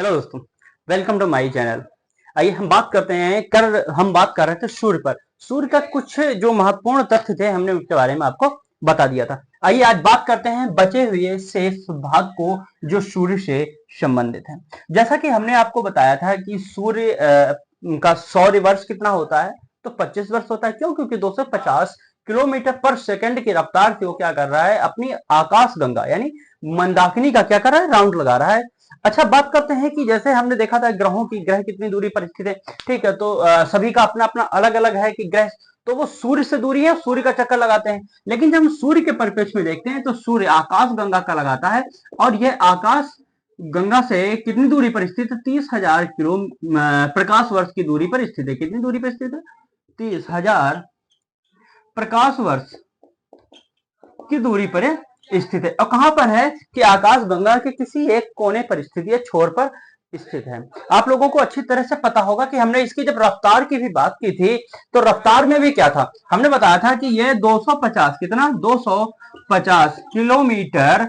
Hello दोस्तों, welcome to my channel. आइए हम बात करते हैं हम बात कर रहे थे सूर्य पर। सूर्य का कुछ जो महत्वपूर्ण तथ्य थे हमने उसके बारे में आपको बता दिया था। आइए आज बात करते हैं बचे हुए शेष भाग को जो सूर्य से संबंधित है। जैसा कि हमने आपको बताया था कि सूर्य का सौर वर्ष कितना होता है, तो 25 वर्ष होता है। क्यों? क्योंकि 250 किलोमीटर पर सेकंड की रफ्तार से वो क्या कर रहा है, अपनी आकाश गंगा यानी मंदाकिनी का क्या कर रहा है, राउंड लगा रहा है। अच्छा, बात करते हैं कि जैसे हमने देखा था ग्रहों की, ग्रह कितनी दूरी पर स्थित है। ठीक है, तो सभी का अपना अपना अलग अलग है कि ग्रह तो वो सूर्य से दूरी है, सूर्य का चक्कर लगाते हैं। लेकिन जब हम सूर्य के परिप्रेक्ष्य में देखते हैं तो सूर्य आकाश गंगा का लगाता है, और यह आकाश गंगा से कितनी दूरी पर स्थित है? 30,000 किलो प्रकाश वर्ष की दूरी पर स्थित है। कितनी दूरी पर स्थित है? 30,000 प्रकाश वर्ष की दूरी पर स्थित है। और कहां पर है कि आकाश गंगा के किसी एक कोने पर स्थित है, छोर पर स्थित है। आप लोगों को अच्छी तरह से पता होगा कि हमने इसकी जब रफ्तार की भी बात की थी तो रफ्तार में भी क्या था, हमने बताया था कि यह 250 कितना 250 किलोमीटर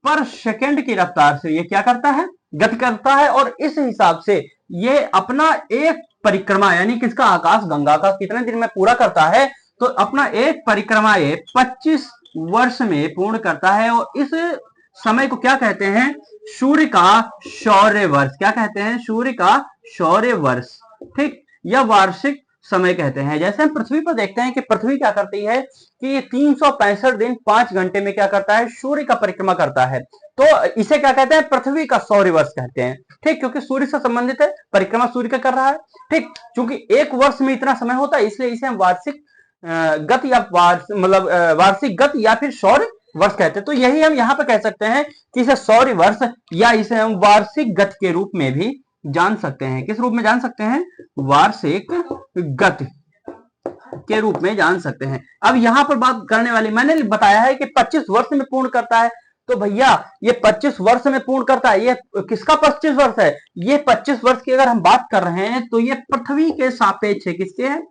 पर सेकंड की रफ्तार से ये क्या करता है, गति करता है। और इस हिसाब से ये अपना एक परिक्रमा यानी किसका, आकाश गंगा का कितने दिन में पूरा करता है, तो अपना एक परिक्रमा ये 25 वर्ष में पूर्ण करता है। और इस समय को क्या कहते हैं, सूर्य का शौर्य वर्ष। क्या कहते हैं? सूर्य का शौर्य वर्ष। ठीक, यह वार्षिक समय कहते हैं। जैसे हम पृथ्वी पर देखते हैं कि पृथ्वी क्या करती है कि 365 दिन 5 घंटे में क्या करता है, सूर्य का परिक्रमा करता है। तो इसे क्या कहते हैं, पृथ्वी का सौर वर्ष कहते हैं। ठीक, क्योंकि सूर्य से संबंधित है, परिक्रमा सूर्य का कर रहा है। ठीक, क्योंकि एक वर्ष में इतना समय होता है, इसलिए इसे हम वार्षिक गति या वार्षिक गति या फिर सौर वर्ष कहते हैं। तो यही हम यहाँ पे कह सकते हैं कि इसे सौर वर्ष या इसे हम वार्षिक गति के रूप में भी जान सकते हैं। किस रूप में जान सकते हैं? वार्षिक गति के रूप में जान सकते हैं। अब यहां पर बात करने वाली, मैंने बताया है कि 25 वर्ष में पूर्ण करता है। तो भैया ये 25 वर्ष में पूर्ण करता है, ये किसका 25 वर्ष है? ये 25 वर्ष की अगर हम बात कर रहे हैं तो ये पृथ्वी के सापेक्ष है। किसके है?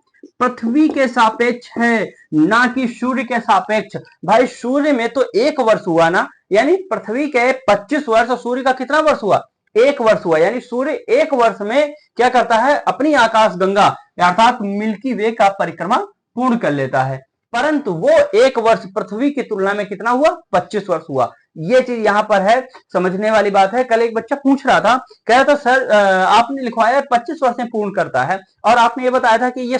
पृथ्वी के सापेक्ष है, ना कि सूर्य के सापेक्ष। भाई सूर्य में तो एक वर्ष हुआ ना, यानी पृथ्वी के 25 वर्ष, सूर्य का कितना वर्ष हुआ? एक वर्ष हुआ। यानी सूर्य एक वर्ष में क्या करता है, अपनी आकाश गंगा अर्थात मिल्की वे का परिक्रमा पूर्ण कर लेता है। परंतु वो एक वर्ष पृथ्वी की तुलना में कितना हुआ? 25 वर्ष हुआ। ये चीज यहां पर है, समझने वाली बात है। कल एक बच्चा पूछ रहा था, कह रहा था सर आपने लिखवाया 25 वर्ष में पूर्ण करता है, और आपने ये बताया था कि ये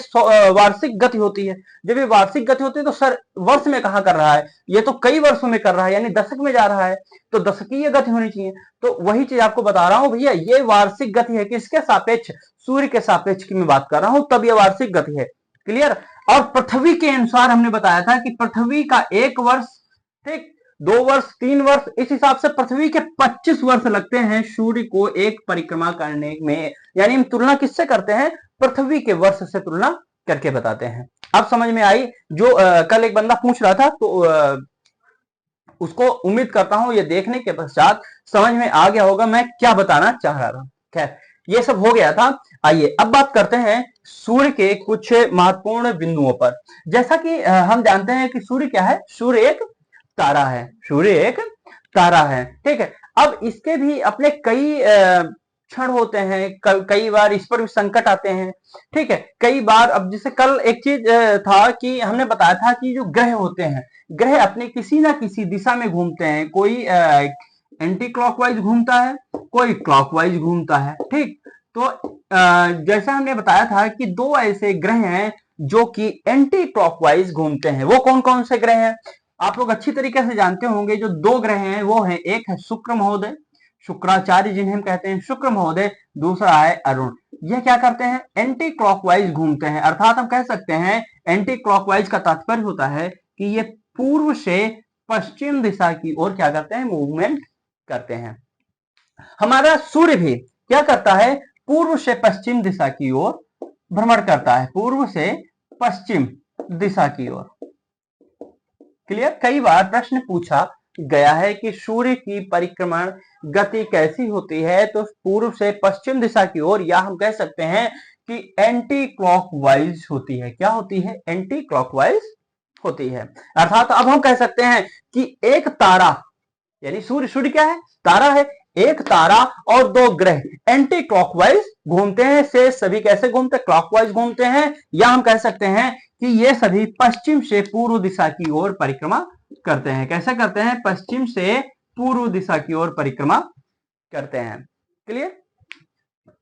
वार्षिक गति होती है। जब ये वार्षिक गति होती है तो सर वर्ष में कहां कर रहा है? ये तो कई वर्षों में कर रहा है, यानी दशक में जा रहा है, तो दशकीय गति होनी चाहिए। तो वही चीज आपको बता रहा हूं भैया, ये वार्षिक गति है। किसके सापेक्ष? सूर्य के सापेक्ष की मैं बात कर रहा हूं, तब ये वार्षिक गति है। क्लियर? और पृथ्वी के अनुसार हमने बताया था कि पृथ्वी का एक वर्ष, ठीक, 2 वर्ष, 3 वर्ष, इस हिसाब से पृथ्वी के 25 वर्ष लगते हैं सूर्य को एक परिक्रमा करने में। यानी हम तुलना किससे करते हैं? पृथ्वी के वर्ष से तुलना करके बताते हैं। अब समझ में आई? जो कल एक बंदा पूछ रहा था, तो उसको उम्मीद करता हूं ये देखने के पश्चात समझ में आ गया होगा मैं क्या बताना चाह रहा था। खैर, ये सब हो गया था। आइए अब बात करते हैं सूर्य के कुछ महत्वपूर्ण बिंदुओं पर। जैसा कि हम जानते हैं कि सूर्य क्या है? सूर्य एक तारा है। सूर्य एक तारा है, ठीक है। अब इसके भी अपने कई क्षण होते हैं, कई बार इस पर भी संकट आते हैं, ठीक है। कई बार, अब जैसे कल एक चीज था कि हमने बताया था कि जो ग्रह होते हैं, ग्रह अपने किसी ना किसी दिशा में घूमते हैं। कोई एंटी क्लॉकवाइज घूमता है, कोई क्लॉकवाइज घूमता है, ठीक। तो जैसा हमने बताया था कि 2 ऐसे ग्रह हैं जो कि एंटी क्लॉकवाइज घूमते हैं। वो कौन कौन से ग्रह हैं? आप लोग अच्छी तरीके से जानते होंगे। जो 2 ग्रह हैं वो है, एक है शुक्र महोदय, शुक्राचार्य जिन्हें हम कहते हैं, शुक्र महोदय। दूसरा है अरुण। यह क्या करते हैं? एंटी क्लॉकवाइज घूमते हैं। अर्थात हम कह सकते हैं एंटी क्लॉकवाइज का तात्पर्य होता है कि ये पूर्व से पश्चिम दिशा की ओर क्या करते हैं? मूवमेंट करते हैं। हमारा सूर्य भी क्या करता है? पूर्व से पश्चिम दिशा की ओर भ्रमण करता है, पूर्व से पश्चिम दिशा की ओर। क्लियर? कई बार प्रश्न पूछा गया है कि सूर्य की परिक्रमण गति कैसी होती है, तो पूर्व से पश्चिम दिशा की ओर, या हम कह सकते हैं कि एंटी क्लॉकवाइज होती है। क्या होती है? एंटी क्लॉकवाइज होती है। अर्थात अब हम कह सकते हैं कि एक तारा, यानी सूर्य, सूर्य क्या है? तारा है। एक तारा और दो ग्रह एंटी क्लॉकवाइज घूमते हैं। से सभी कैसे घूमते हैं? क्लॉकवाइज घूमते हैं, या हम कह सकते हैं कि ये सभी पश्चिम से पूर्व दिशा की ओर परिक्रमा करते हैं। कैसे करते हैं? पश्चिम से पूर्व दिशा की ओर परिक्रमा करते हैं। क्लियर?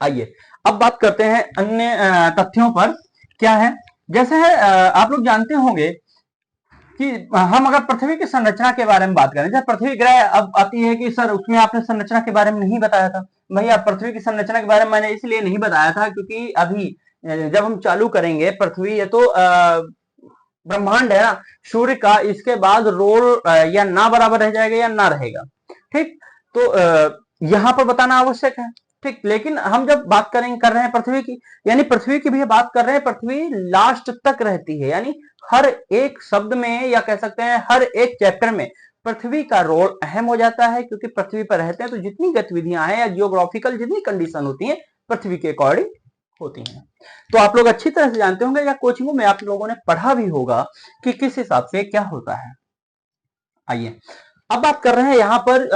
आइए अब बात करते हैं अन्य तथ्यों पर। क्या है? जैसे है आप लोग जानते होंगे कि हम अगर पृथ्वी की संरचना के बारे में बात करें, जैसे पृथ्वी ग्रह अब आती है कि सर उसमें आपने संरचना के बारे में नहीं बताया था। भैया पृथ्वी की संरचना के बारे में मैंने इसलिए नहीं बताया था क्योंकि अभी जब हम चालू करेंगे पृथ्वी, ये तो ब्रह्मांड है ना, सूर्य का, इसके बाद रोल या ना बराबर रह जाएगा या ना रहेगा। ठीक, तो यहां पर बताना आवश्यक है। ठीक, लेकिन हम जब बात कर रहे हैं पृथ्वी की, यानी पृथ्वी की भी बात कर रहे हैं, पृथ्वी लास्ट तक रहती है, यानी हर एक शब्द में या कह सकते हैं हर एक चैप्टर में पृथ्वी का रोल अहम हो जाता है, क्योंकि पृथ्वी पर रहते हैं तो जितनी गतिविधियां हैं या जियोग्राफिकल जितनी कंडीशन होती हैं पृथ्वी के अकॉर्डिंग होती हैं। तो आप लोग अच्छी तरह से जानते होंगे या कोचिंगों में आप लोगों ने पढ़ा भी होगा कि किस हिसाब से क्या होता है। आइए अब बात कर रहे हैं यहां पर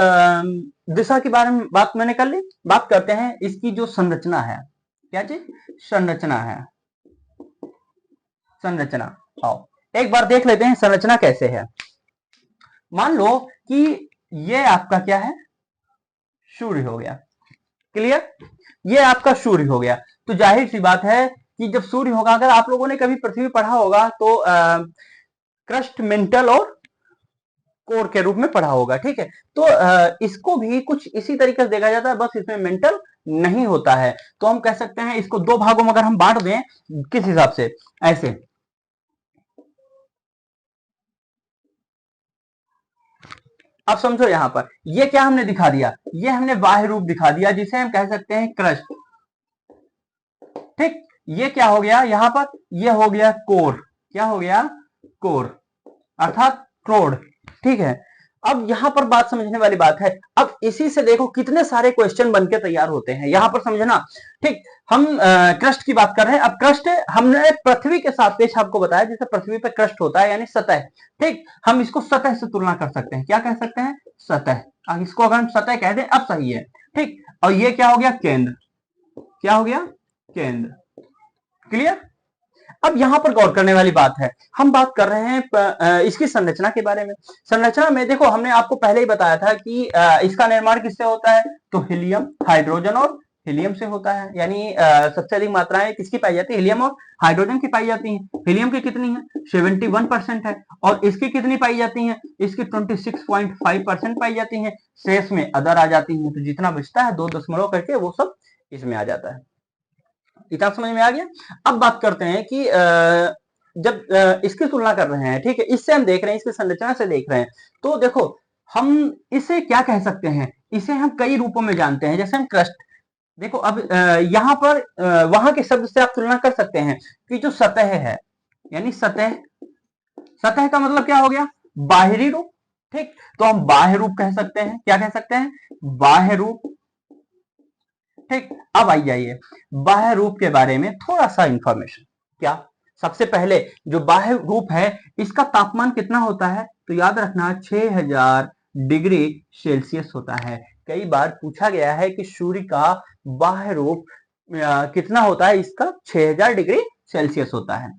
दिशा के बारे में। बात मैंने कर ली, बात करते हैं इसकी जो संरचना है। क्या चीज? संरचना है। संरचना, आओ एक बार देख लेते हैं संरचना कैसे है। मान लो कि ये आपका क्या है? सूर्य हो गया। क्लियर? ये आपका सूर्य हो गया। तो जाहिर सी बात है कि जब सूर्य होगा, अगर आप लोगों ने कभी पृथ्वी पढ़ा होगा तो क्रस्ट, मेंटल और कोर के रूप में पढ़ा होगा। ठीक है, तो इसको भी कुछ इसी तरीके से देखा जाता है, बस इसमें मेंटल नहीं होता है। तो हम कह सकते हैं इसको दो भागों में अगर हम बांट दें, किस हिसाब से? ऐसे, अब समझो यहां पर ये क्या हमने दिखा दिया? ये हमने बाह्य रूप दिखा दिया जिसे हम कह सकते हैं क्रस्ट। ठीक, ये क्या हो गया यहां पर? ये हो गया कोर। क्या हो गया? कोर, अर्थात क्रोड। ठीक है, अब यहां पर बात समझने वाली बात है। अब इसी से देखो कितने सारे क्वेश्चन बनके तैयार होते हैं, यहां पर समझना। ठीक, हम क्रस्ट की बात कर रहे हैं। अब क्रस्ट हमने पृथ्वी के सापेक्ष आपको बताया, जैसे पृथ्वी पर क्रस्ट होता है यानी सतह। ठीक, हम इसको सतह से तुलना कर सकते हैं। क्या कह सकते हैं? सतह। अब इसको अगर हम सतह कह दें अब सही है। ठीक, और ये क्या हो गया? केंद्र। क्या हो गया? केंद्र। क्लियर? अब यहां पर गौर करने वाली बात है, हम बात कर रहे हैं इसकी संरचना के बारे में। संरचना में देखो हमने आपको पहले ही बताया था कि इसका निर्माण किससे होता है? तो हीलियम, हाइड्रोजन और हीलियम से होता है। यानी सबसे अधिक मात्राएं किसकी पाई जाती है? हीलियम और हाइड्रोजन की पाई जाती हैं। हीलियम की कितनी है? 71% है। और इसकी कितनी पाई जाती है? इसकी 26.5% पाई जाती है। शेष में अदर आ जाती है, तो जितना बचता है 2 दशमलव करके वो सब इसमें आ जाता है। इतना समझ में आ गया? अब बात करते हैं कि जब इसकी तुलना कर रहे हैं, ठीक है, इससे हम देख रहे हैं, इसकी संरचना से देख रहे हैं, तो देखो हम इसे क्या कह सकते हैं? इसे हम कई रूपों में जानते हैं। जैसे हम क्रस्ट, देखो अब यहां पर वहां के शब्द से आप तुलना कर सकते हैं कि जो सतह है, यानी सतह, सतह का मतलब क्या हो गया? बाहरी रूप। ठीक, तो हम बाह्य रूप कह सकते हैं। क्या कह सकते हैं? बाह्य रूप। ठीक, अब आई जाइए बाह्य रूप के बारे में थोड़ा सा इंफॉर्मेशन। क्या? सबसे पहले जो बाह्य रूप है इसका तापमान कितना होता है? तो याद रखना 6000 डिग्री सेल्सियस होता है। कई बार पूछा गया है कि सूर्य का बाह्य रूप कितना होता है? इसका 6000 डिग्री सेल्सियस होता है।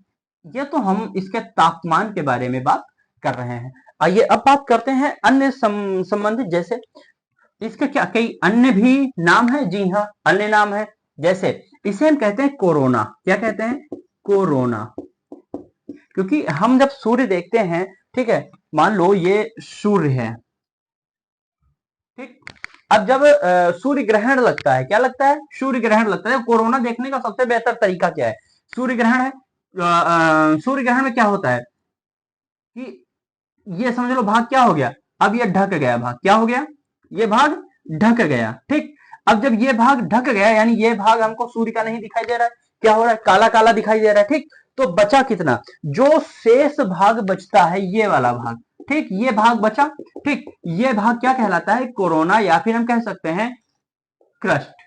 ये तो हम इसके तापमान के बारे में बात कर रहे हैं। आइए अब बात करते हैं अन्य संबंधित, जैसे इसके क्या कई अन्य भी नाम है? जी हाँ, अन्य नाम है। जैसे इसे हम कहते हैं कोरोना। क्या कहते हैं? कोरोना। क्योंकि हम जब सूर्य देखते हैं, ठीक है, मान लो ये सूर्य है, ठीक, अब जब सूर्य ग्रहण लगता है, क्या लगता है? सूर्य ग्रहण लगता है। कोरोना देखने का सबसे बेहतर तरीका क्या है? सूर्य ग्रहण है। सूर्य ग्रहण में क्या होता है कि ये समझ लो भाग क्या हो गया? अब ये ढक गया भाग। क्या हो गया? ये भाग ढक गया। ठीक, अब जब ये भाग ढक गया यानी ये भाग हमको सूर्य का नहीं दिखाई दे रहा है, क्या हो रहा है? काला काला दिखाई दे रहा है। ठीक, तो बचा कितना? जो शेष भाग बचता है ये वाला भाग। ठीक, ये भाग बचा। ठीक, ये भाग क्या कहलाता है? कोरोना, या फिर हम कह सकते हैं क्रस्ट।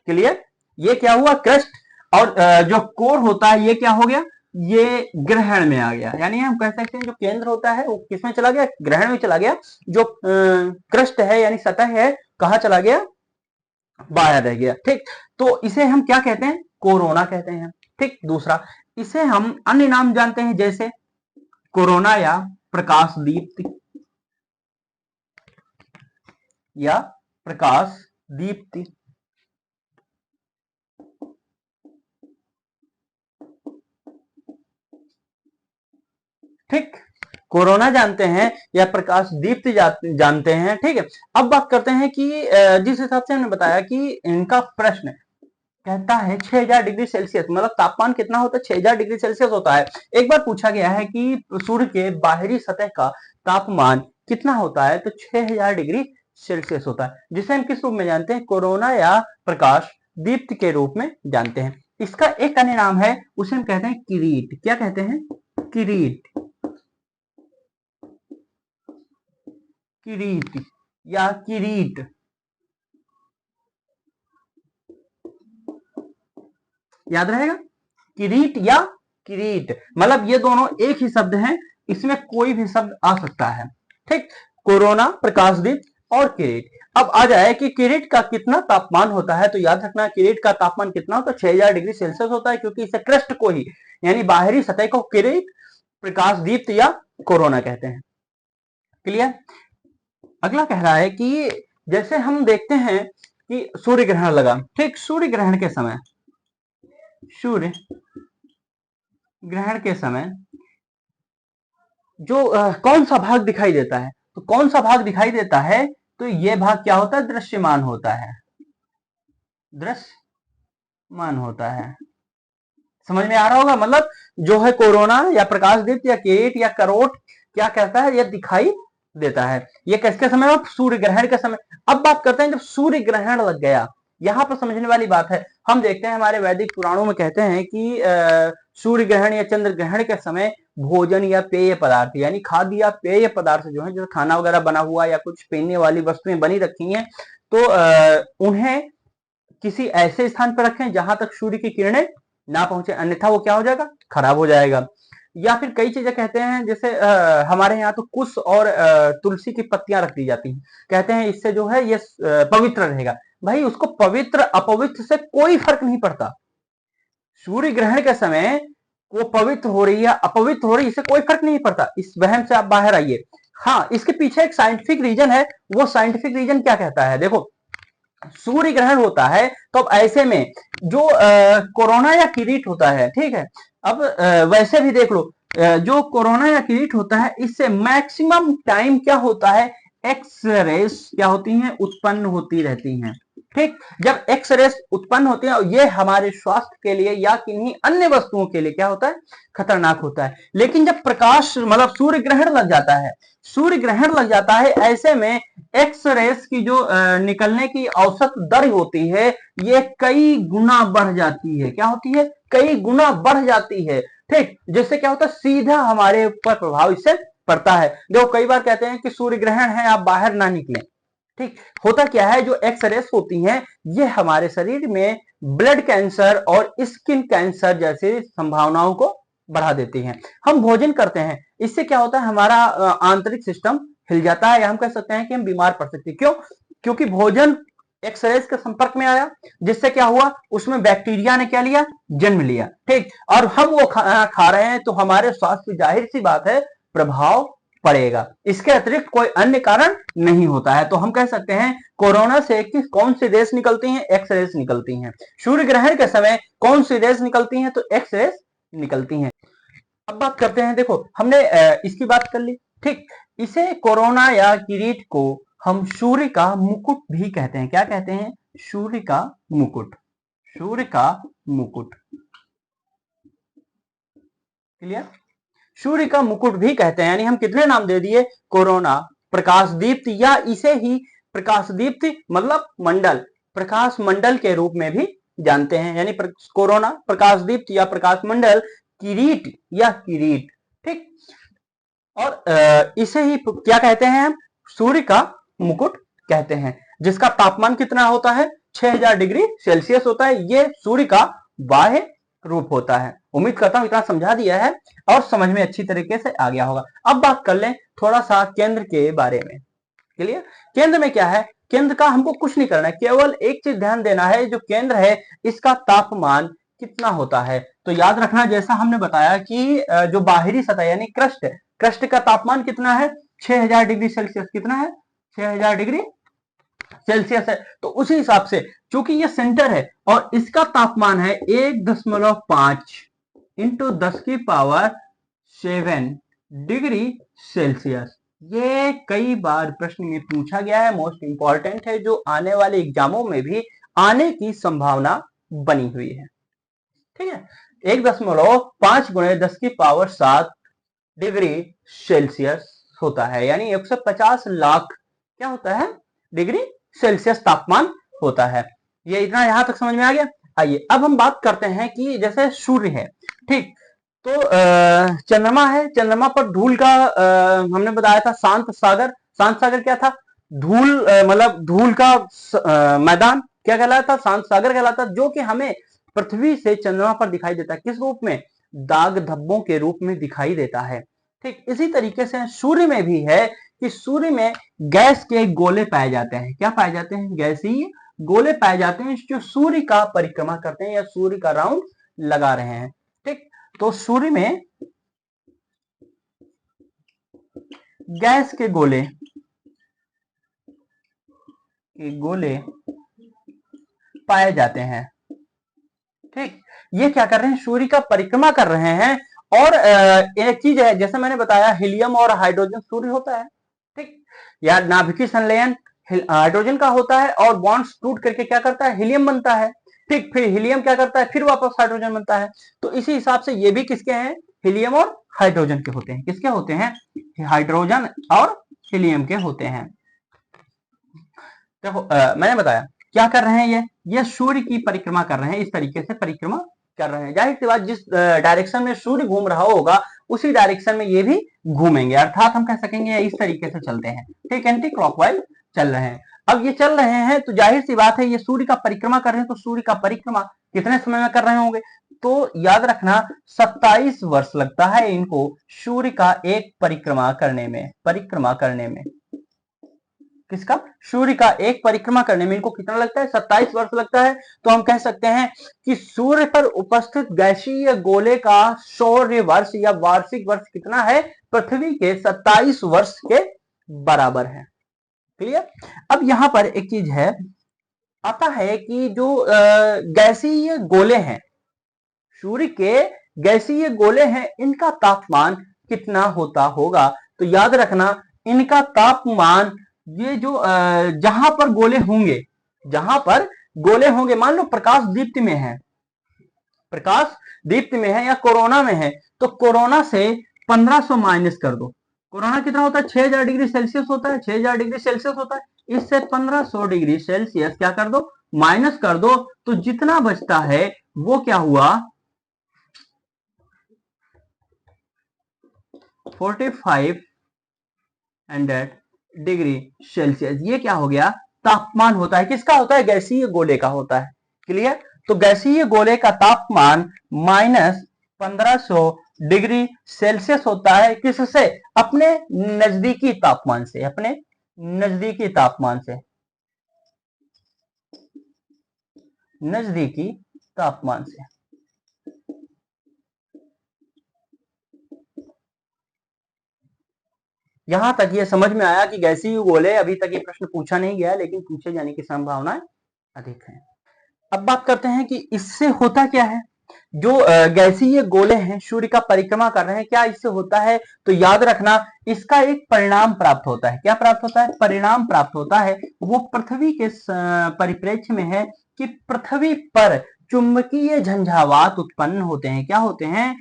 क्लियर? ये क्या हुआ? क्रस्ट। और जो कोर होता है ये क्या हो गया? ये ग्रहण में आ गया, यानी हम कह सकते हैं जो केंद्र होता है वो किसमें चला गया, ग्रहण में चला गया। जो क्रस्ट है यानी सतह है कहाँ चला गया, बाहर रह गया। ठीक, तो इसे हम क्या कहते हैं, कोरोना कहते हैं। ठीक, दूसरा इसे हम अन्य नाम जानते हैं जैसे कोरोना या प्रकाश दीप्ति या प्रकाश दीप्ति। ठीक, कोरोना जानते हैं या प्रकाश दीप्ति जानते हैं। ठीक है, अब बात करते हैं कि जिस हिसाब से हमने बताया कि इनका प्रश्न कहता है 6000 डिग्री सेल्सियस, मतलब तापमान कितना होता है, 6000 डिग्री सेल्सियस होता है। एक बार पूछा गया है कि सूर्य के बाहरी सतह का तापमान कितना होता है, तो 6000 डिग्री सेल्सियस होता है, जिसे हम किस रूप में जानते हैं, कोरोना या प्रकाश दीप्ति के रूप में जानते हैं। इसका एक अन्य नाम है, उसे हम कहते हैं किरीट। क्या कहते हैं, किरीट, किरीट या किरीट। याद रहेगा, किरीट या किरीट, मतलब ये दोनों एक ही शब्द हैं, इसमें कोई भी शब्द आ सकता है। ठीक, कोरोना, प्रकाशदीप और किरीट। अब आ जाए कि किरीट का कितना तापमान होता है, तो याद रखना किरीट का तापमान कितना होता है, 6000 डिग्री सेल्सियस होता है, क्योंकि इसे क्रस्ट को ही यानी बाहरी सतह को किरीट, प्रकाशदीप्त या कोरोना कहते हैं। क्लियर। अगला कह रहा है कि जैसे हम देखते हैं कि सूर्य ग्रहण लगा। ठीक, सूर्य ग्रहण के समय, सूर्य ग्रहण के समय जो कौन सा भाग दिखाई देता है, तो कौन सा भाग दिखाई देता है, तो ये भाग क्या होता है, दृश्यमान होता है, दृश्यमान होता है। समझ में आ रहा होगा, मतलब जो है कोरोना या प्रकाशदीप्त या किरीट या करोट क्या कहता है, यह दिखाई देता है। ये किसके समय, सूर्य ग्रहण के समय। अब बात करते हैं जब सूर्य ग्रहण लग गया, यहां पर समझने वाली बात है, हम देखते हैं हमारे वैदिक पुराणों में कहते हैं कि सूर्य ग्रहण या चंद्र ग्रहण के समय भोजन या पेय पदार्थ यानी खाद्य या पेय पदार्थ जो है, जो खाना वगैरह बना हुआ या कुछ पीने वाली वस्तुएं बनी रखी हैं, तो उन्हें किसी ऐसे स्थान पर रखें जहां तक सूर्य की किरणें ना पहुंचे, अन्यथा वो क्या हो जाएगा, खराब हो जाएगा। या फिर कई चीजें कहते हैं, जैसे हमारे यहाँ तो कुश और तुलसी की पत्तियां रख दी जाती हैं, कहते हैं इससे जो है ये पवित्र रहेगा। भाई उसको पवित्र अपवित्र से कोई फर्क नहीं पड़ता, सूर्य ग्रहण के समय वो पवित्र हो रही है अपवित्र हो रही है, इससे कोई फर्क नहीं पड़ता, इस वहम से आप बाहर आइए। हाँ, इसके पीछे एक साइंटिफिक रीजन है, वो साइंटिफिक रीजन क्या कहता है, देखो सूर्य ग्रहण होता है तो अब ऐसे में जो कोरोना या किरीट होता है, ठीक है, अब वैसे भी देख लो, जो कोरोना या किरीट होता है इससे मैक्सिमम टाइम क्या होता है, एक्स रेस क्या होती हैं, उत्पन्न होती रहती हैं। ठीक, जब एक्स रेस उत्पन्न होती है, ये हमारे स्वास्थ्य के लिए या किन्हीं अन्य वस्तुओं के लिए क्या होता है, खतरनाक होता है। लेकिन जब प्रकाश मतलब सूर्य ग्रहण लग जाता है, सूर्य ग्रहण लग जाता है, ऐसे में एक्स रेस की जो निकलने की औसत दर होती है, ये कई गुना बढ़ जाती है। क्या होती है, कई गुना बढ़ जाती है। ठीक, जिससे क्या होता है, सीधा हमारे ऊपर प्रभाव इससे पड़ता है। देखो कई बार कहते हैं कि सूर्य ग्रहण है आप बाहर ना निकलें। ठीक, होता क्या है, जो एक्स रेस होती हैं ये हमारे शरीर में ब्लड कैंसर और स्किन कैंसर जैसी संभावनाओं को बढ़ा देती हैं। हम भोजन करते हैं, इससे क्या होता है, हमारा आंतरिक सिस्टम हिल जाता है, या हम कह सकते हैं कि हम बीमार पड़ सकते हैं। क्यों, क्योंकि भोजन एक्स रेस के संपर्क में आया, जिससे क्या हुआ, उसमें बैक्टीरिया ने क्या लिया, जन्म लिया। ठीक, और हम वो खा रहे हैं, तो हमारे स्वास्थ्य जाहिर सी बात है प्रभाव पड़ेगा। इसके अतिरिक्त कोई अन्य कारण नहीं होता है। तो हम कह सकते हैं कोरोना से किस कौन सी रेस निकलती हैं, एक्स रेस निकलती हैं। सूर्य ग्रहण के समय कौन सी रेस निकलती हैं, तो एक्स रेस निकलती हैं। अब बात करते हैं, देखो हमने इसकी बात कर ली। ठीक, इसे कोरोना या किरीट को हम सूर्य का मुकुट भी कहते हैं। क्या कहते हैं, सूर्य का मुकुट, सूर्य का मुकुट। क्लियर, सूर्य का मुकुट भी कहते हैं। यानी हम कितने नाम दे दिए, कोरोना, प्रकाशदीप्त, या इसे ही प्रकाशदीप्त मतलब मंडल, प्रकाश मंडल के रूप में भी जानते हैं। यानी कोरोना, प्रकाशदीप्त या प्रकाश मंडल, किरीट या किरीट। ठीक, और इसे ही क्या कहते हैं हम, सूर्य का मुकुट कहते हैं, जिसका तापमान कितना होता है, 6000 डिग्री सेल्सियस होता है। ये सूर्य का बाह्य रूप होता है। उम्मीद करता हूं इतना समझा दिया है और समझ में अच्छी तरीके से आ गया होगा। अब बात कर लें थोड़ा सा केंद्र के बारे में। क्लियर? केंद्र में क्या है, केंद्र का हमको कुछ नहीं करना है, केवल एक चीज ध्यान देना है, जो केंद्र है इसका तापमान कितना होता है। तो याद रखना, जैसा हमने बताया कि जो बाहरी सतह यानी क्रस्ट, क्रस्ट का तापमान कितना है, 6000 डिग्री सेल्सियस। कितना है, 6000 डिग्री सेल्सियस है। तो उसी हिसाब से चूंकि ये सेंटर है और इसका तापमान है 1.5 इंटू 10⁻7 डिग्री सेल्सियस। ये कई बार प्रश्न में पूछा गया है, मोस्ट इंपॉर्टेंट है, जो आने वाले एग्जामों में भी आने की संभावना बनी हुई है। ठीक है, 1.5 गुणे 10⁻7 डिग्री सेल्सियस होता है, यानी 150 लाख क्या होता है, डिग्री सेल्सियस तापमान होता है। ये इतना यहां तक समझ में आ गया। आइए अब हम बात करते हैं कि जैसे सूर्य है, ठीक, तो चंद्रमा है, चंद्रमा पर धूल का हमने बताया था शांत सागर। शांत सागर क्या था, धूल मतलब धूल का मैदान क्या कहलाता, शांत सागर कहलाता, जो कि हमें पृथ्वी से चंद्रमा पर दिखाई देता है। किस रूप में, दाग धब्बों के रूप में दिखाई देता है। ठीक, इसी तरीके से सूर्य में भी है कि सूर्य में गैस के गोले पाए जाते हैं। क्या पाए जाते हैं, गैसीय गोले पाए जाते हैं, जो सूर्य का परिक्रमा करते हैं या सूर्य का राउंड लगा रहे हैं। ठीक, तो सूर्य में गैस के गोले पाए जाते हैं। ठीक, ये क्या कर रहे हैं, सूर्य का परिक्रमा कर रहे हैं। और एक चीज है, जैसे मैंने बताया, हीलियम और हाइड्रोजन सूर्य होता है। ठीक, या नाभिकीय संलयन हाइड्रोजन का होता है और बॉन्ड्स टूट करके क्या करता है, हीलियम बनता है। ठीक, फिर हीलियम क्या करता है, फिर वापस हाइड्रोजन बनता है। तो इसी हिसाब से ये भी किसके हैं, हीलियम और हाइड्रोजन के होते हैं। किसके होते हैं, हाइड्रोजन और हीलियम के होते हैं। देखो मैंने बताया क्या कर रहे हैं, ये सूर्य की परिक्रमा कर रहे हैं, इस तरीके से परिक्रमा कर रहे हैं। जाहिर सी बात, जिस डायरेक्शन में सूर्य घूम रहा होगा उसी डायरेक्शन में ये भी घूमेंगे, अर्थात हम कह सकेंगे इस तरीके से चलते हैं। ठीक, एंटी क्लॉकवाइज चल रहे हैं। अब ये चल रहे हैं तो जाहिर सी बात है ये सूर्य का परिक्रमा कर रहे हैं, तो सूर्य का परिक्रमा कितने समय में कर रहे होंगे, तो याद रखना 27 वर्ष लगता है इनको सूर्य का एक परिक्रमा करने में। किसका, सूर्य का एक परिक्रमा करने में इनको कितना लगता है, 27 वर्ष लगता है। तो हम कह सकते हैं कि सूर्य पर उपस्थित गैसीय गोले का सौर्य वर्ष या वार्षिक वर्ष कितना है, पृथ्वी के 27 वर्ष के बराबर है। क्लियर? अब यहां पर एक चीज है, आता है कि जो गैसीय गोले हैं, सूर्य के गैसीय गोले हैं, इनका तापमान कितना होता होगा। तो याद रखना, इनका तापमान, ये जो जहां पर गोले होंगे, मान लो प्रकाश दीप्त में है या कोरोना में है, तो कोरोना से 1500 माइनस कर दो। कोरोना कितना होता है, 6000 डिग्री सेल्सियस होता है, 6000 डिग्री सेल्सियस होता है। इससे 1500 डिग्री सेल्सियस क्या कर दो, माइनस कर दो, तो जितना बचता है वो क्या हुआ, 4500 डिग्री सेल्सियस। ये क्या हो गया, तापमान होता है। किसका होता है, गैसीय गोले का होता है। क्लियर? तो गैसीय गोले का तापमान -1500 डिग्री सेल्सियस होता है। किससे, अपने नजदीकी तापमान से। यहां तक ये समझ में आया कि गैसीय गोले, अभी तक ये प्रश्न पूछा नहीं गया, लेकिन पूछे जाने की संभावना अधिक है। अब बात करते हैं कि इससे होता क्या है, जो गैसीय गोले हैं सूर्य का परिक्रमा कर रहे हैं, क्या इससे होता है, तो याद रखना इसका एक परिणाम प्राप्त होता है। क्या प्राप्त होता है, परिणाम प्राप्त होता है। वो पृथ्वी के परिप्रेक्ष्य में है कि पृथ्वी पर चुंबकीय झंझावात उत्पन्न होते हैं। क्या होते हैं,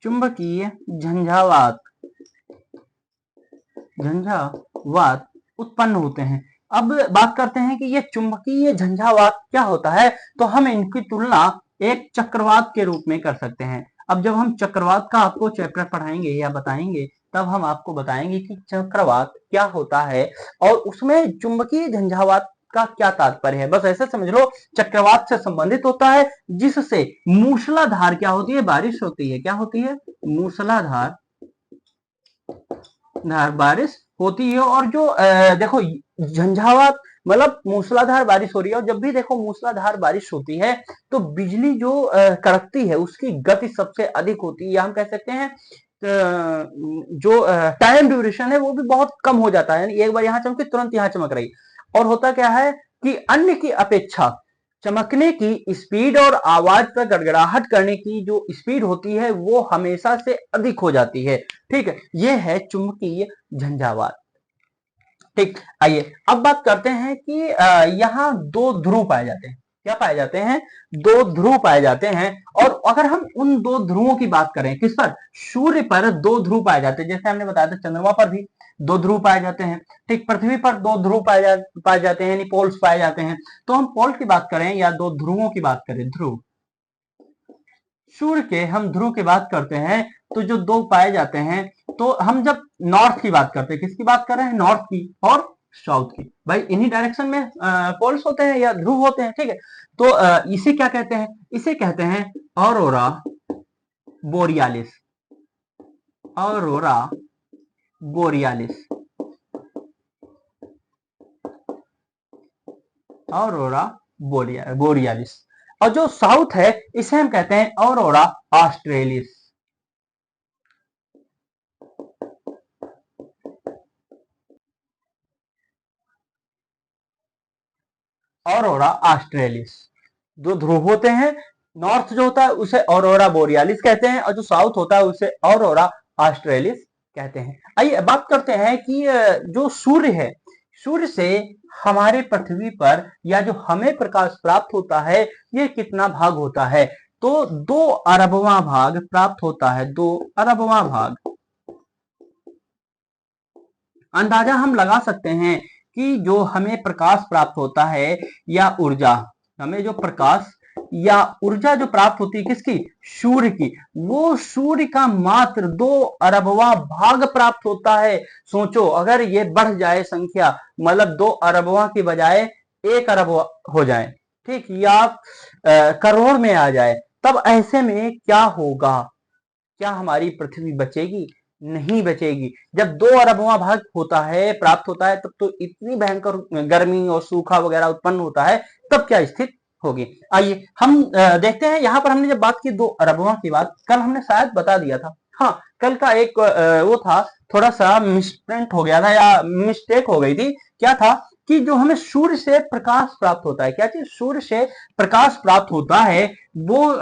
चुंबकीय झंझावात उत्पन्न होते हैं। अब बात करते हैं कि ये चुंबकीय झंझावात क्या होता है, तो हम इनकी तुलना एक चक्रवात के रूप में कर सकते हैं। अब जब हम चक्रवात का आपको चैप्टर पढ़ाएंगे या बताएंगे, तब हम आपको बताएंगे कि चक्रवात क्या होता है और उसमें चुंबकीय झंझावात का क्या तात्पर्य है, बस ऐसे समझ लो चक्रवात से संबंधित होता है, जिससे मूसलाधार क्या होती है, बारिश होती है। क्या होती है, मूसलाधार बारिश होती है। और जो देखो झंझावात मतलब मूसलाधार बारिश हो रही है, और जब भी देखो मूसलाधार बारिश होती है तो बिजली जो कड़कती है उसकी गति सबसे अधिक होती है, या हम कह सकते हैं जो टाइम ड्यूरेशन है वो भी बहुत कम हो जाता है, यानी एक बार यहां चमकी तुरंत यहां चमक रही। और होता क्या है कि अन्य की अपेक्षा चमकने की स्पीड और आवाज पर गड़गड़ाहट करने की जो स्पीड होती है वो हमेशा से अधिक हो जाती है। ठीक है, ये है चुंबकीय झंझावात। ठीक, आइए अब बात करते हैं कि यहाँ दो ध्रुव पाए जाते हैं। क्या पाए जाते हैं, दो ध्रुव पाए जाते हैं। और अगर हम उन दो ध्रुवों की बात करें, किस पर, सूर्य पर दो ध्रुव पाए जाते हैं, जैसे हमने बताया था चंद्रमा पर भी दो ध्रुव पाए जाते हैं। ठीक, पृथ्वी पर दो ध्रुव पाए जाते हैं, यानी पोल्स पाए जाते हैं। तो हम पोल की बात करें या दो ध्रुवों की बात करें, ध्रुव, सूर्य के हम ध्रुव की बात करते हैं तो जो दो पाए जाते हैं, तो हम जब नॉर्थ की बात करते हैं, किसकी बात कर रहे हैं, नॉर्थ की और साउथ की। भाई इन्हीं डायरेक्शन में पोल्स होते हैं या ध्रुव होते हैं। ठीक है, तो इसे क्या कहते हैं, इसे कहते हैं aurora borealis, aurora borealis, aurora borealis. और जो साउथ है इसे हम कहते हैं ऑरोरा ऑस्ट्रेलिस, ऑरोरा ऑस्ट्रेलिस। जो ध्रुव होते हैं, नॉर्थ जो होता है उसे ऑरोरा बोरियालिस कहते हैं, और जो साउथ होता है उसे ऑरोरा ऑस्ट्रेलिस कहते हैं। आइए बात करते हैं कि जो सूर्य है, सूर्य से हमारे पृथ्वी पर या जो हमें प्रकाश प्राप्त होता है ये कितना भाग होता है, तो 2 अरबवां भाग प्राप्त होता है, 2 अरबवां भाग। अंदाजा हम लगा सकते हैं कि जो हमें प्रकाश प्राप्त होता है या ऊर्जा, हमें जो प्रकाश या ऊर्जा जो प्राप्त होती है किसकी, सूर्य की, वो सूर्य का मात्र 2 अरबवां भाग प्राप्त होता है। सोचो अगर ये बढ़ जाए संख्या, मतलब 2 अरबवां की बजाय 1 अरब हो जाए, ठीक, या करोड़ में आ जाए, तब ऐसे में क्या होगा, क्या हमारी पृथ्वी बचेगी, नहीं बचेगी। जब 2 अरबवां भाग होता है, प्राप्त होता है, तब तो इतनी भयंकर गर्मी और सूखा वगैरह उत्पन्न होता है, तब क्या स्थिति होगी। आइए हम देखते हैं, यहां पर हमने जब बात की 2 अरबवां की बात, कल हमने शायद बता दिया था। हाँ, कल का एक वो था, थोड़ा सा मिसप्रिंट हो गया था या मिस्टेक हो गई थी। क्या था कि जो हमें सूर्य से प्रकाश प्राप्त होता है, क्या चीज, सूर्य से प्रकाश प्राप्त होता है, वो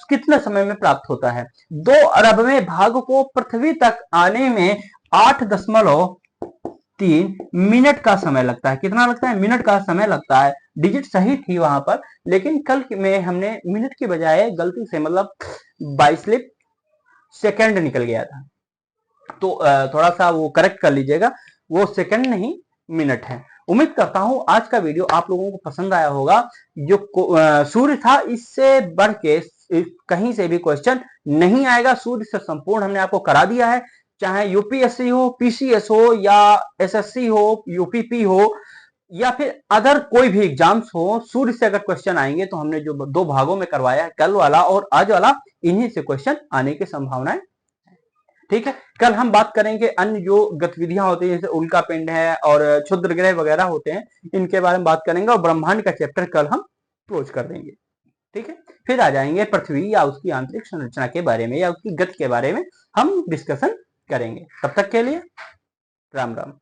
कितने समय में प्राप्त होता है, 2 अरबवें भाग को पृथ्वी तक आने में 8.3 मिनट का समय लगता है। कितना लगता है, मिनट का समय लगता है। डिजिट सही थी वहां पर, लेकिन कल में हमने मिनट की बजाय गलती से मतलब बाई स्लिप सेकेंड निकल गया था, तो थोड़ा सा वो करेक्ट कर लीजिएगा, वो सेकंड नहीं मिनट है। उम्मीद करता हूं आज का वीडियो आप लोगों को पसंद आया होगा। जो सूर्य था इससे बढ़ के कहीं से भी क्वेश्चन नहीं आएगा, सूर्य से संपूर्ण हमने आपको करा दिया है, चाहे यूपीएससी हो, पीसीएस हो, या एसएससी हो, यूपीपी हो, या फिर अदर कोई भी एग्जाम्स हो, सूर्य से अगर क्वेश्चन आएंगे तो हमने जो 2 भागों में करवाया है, कल वाला और आज वाला, इन्हीं से क्वेश्चन आने की संभावनाएं। ठीक है, कल हम बात करेंगे अन्य जो गतिविधियां होती है, जैसे उल्का पिंड है और क्षुद्र ग्रह वगैरह होते हैं, इनके बारे में बात करेंगे, और ब्रह्मांड का चैप्टर कल हम क्लोज कर देंगे। ठीक है, फिर आ जाएंगे पृथ्वी या उसकी आंतरिक संरचना के बारे में या उसकी गति के बारे में हम डिस्कशन करेंगे। तब तक के लिए राम राम।